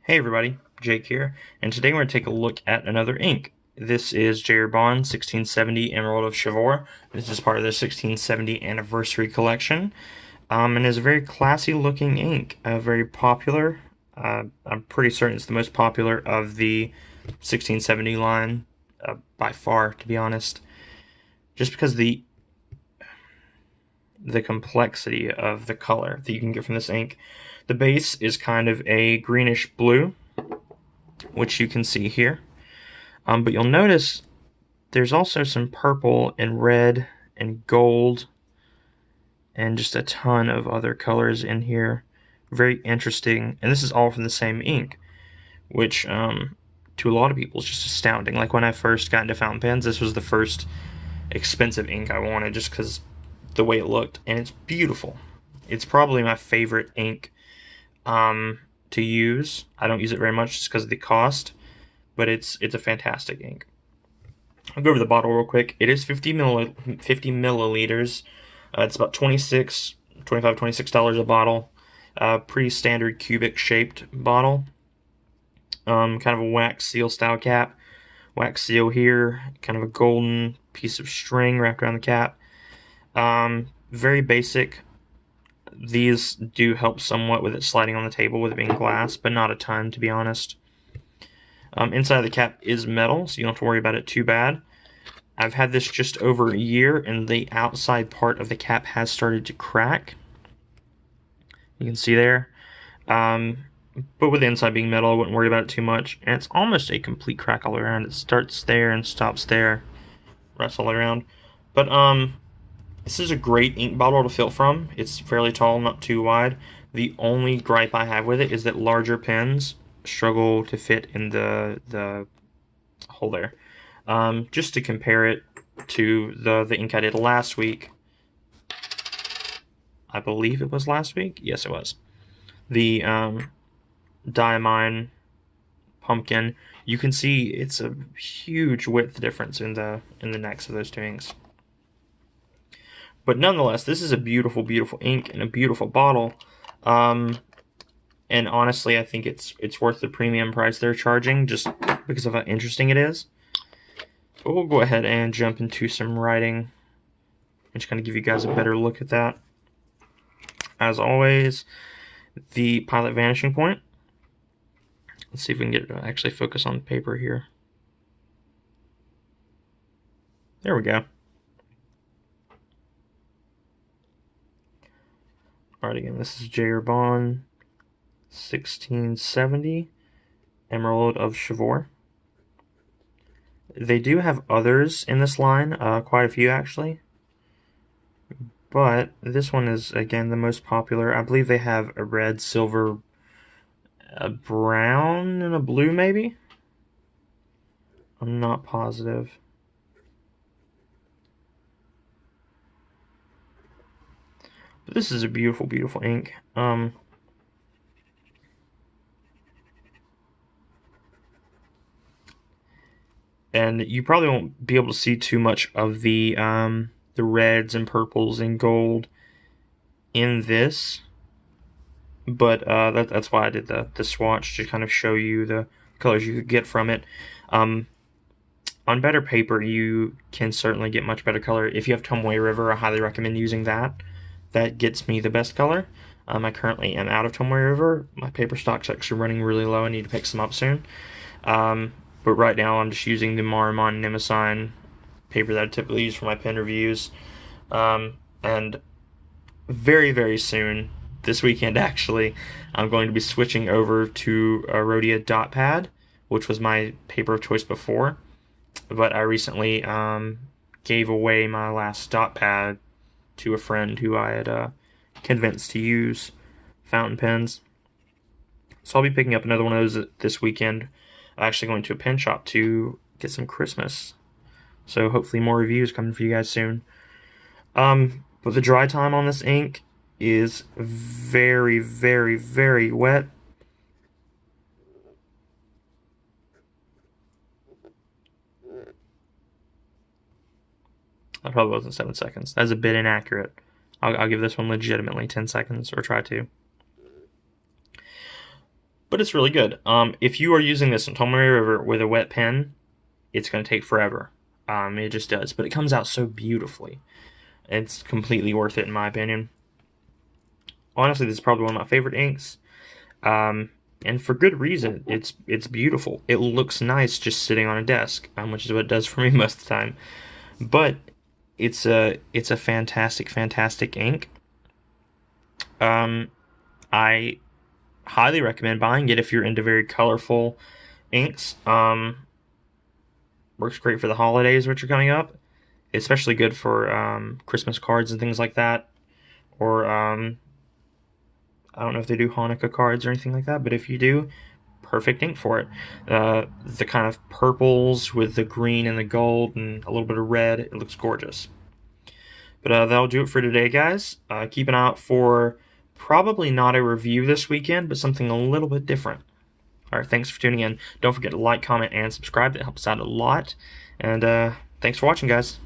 Hey everybody, Jake here, and today we're going to take a look at another ink. This is Herbin 1670 Emerald of Chivor. This is part of the 1670 anniversary collection, and is a very classy looking ink. Very popular. I'm pretty certain it's the most popular of the 1670 line, by far, to be honest. Just because the complexity of the color that you can get from this ink. The base is kind of a greenish blue, which you can see here. But you'll notice there's also some purple and red and gold and just a ton of other colors in here. Very interesting. And this is all from the same ink, which to a lot of people is just astounding. Like when I first got into fountain pens, this was the first expensive ink I wanted just because the way it looked. And it's beautiful. It's probably my favorite ink to use. I don't use it very much just because of the cost, but it's a fantastic ink. I'll go over the bottle real quick. It is 50 milliliters. It's about $25, $26 a bottle. Pretty standard cubic shaped bottle. Kind of a wax seal style cap. Wax seal here. Kind of a golden piece of string wrapped around the cap. Very basic. These do help somewhat with it sliding on the table with it being glass, but not a ton, to be honest. Inside of the cap is metal, so you don't have to worry about it too bad. I've had this just over a year, and the outside part of the cap has started to crack. You can see there. But with the inside being metal, I wouldn't worry about it too much. And it's almost a complete crack all around. It starts there and stops there. Wraps all the way around. But this is a great ink bottle to fill from. It's fairly tall, not too wide. The only gripe I have with it is that larger pens struggle to fit in the hole there. Just to compare it to the ink I did last week. I believe it was last week. Yes, it was. The Diamine Pumpkin. You can see it's a huge width difference in the necks of those two inks. But nonetheless, this is a beautiful, beautiful ink and a beautiful bottle. And honestly, I think it's worth the premium price they're charging just because of how interesting it is. But we'll go ahead and jump into some writing. I'm just going to give you guys a better look at that. As always, the Pilot Vanishing Point. Let's see if we can get it to actually focus on the paper here. There we go. Alright, again, this is Herbin 1670 Emerald of Chivor. They do have others in this line, quite a few actually. But this one is, again, the most popular. I believe they have a red, silver, a brown, and a blue, maybe? I'm not positive. But this is a beautiful, beautiful ink. And you probably won't be able to see too much of the reds and purples and gold in this, but that's why I did the swatch to kind of show you the colors you could get from it. On better paper, you can certainly get much better color. If you have Tomoe River, I highly recommend using that. That gets me the best color. I currently am out of Tomoe River. My paper stock's actually running really low. I need to pick some up soon. But right now I'm just using the Marimon Nemesign paper that I typically use for my pen reviews. And very, very soon, this weekend actually, I'm going to be switching over to a Rhodia dot pad, which was my paper of choice before. But I recently gave away my last dot pad to a friend who I had convinced to use fountain pens. So I'll be picking up another one of those this weekend. I'm actually going to a pen shop to get some Christmas. So hopefully more reviews coming for you guys soon. But the dry time on this ink is very, very, very wet. That probably wasn't 7 seconds. That's a bit inaccurate. I'll give this one legitimately 10 seconds, or try to. but it's really good. If you are using this in Tomoe River with a wet pen, it's going to take forever. It just does, but it comes out so beautifully. It's completely worth it in my opinion. Honestly, this is probably one of my favorite inks, and for good reason. It's beautiful. It looks nice just sitting on a desk, which is what it does for me most of the time. But it's a fantastic ink. I highly recommend buying it if you're into very colorful inks. Works great for the holidays, which are coming up. Especially good for Christmas cards and things like that. Or I don't know if they do Hanukkah cards or anything like that, but if you do, perfect ink for it. The kind of purples with the green and the gold and a little bit of red, it looks gorgeous. But that'll do it for today, guys. Keep an eye out for probably not a review this weekend, but something a little bit different. All right, thanks for tuning in. Don't forget to like, comment, and subscribe. That helps out a lot. And thanks for watching, guys.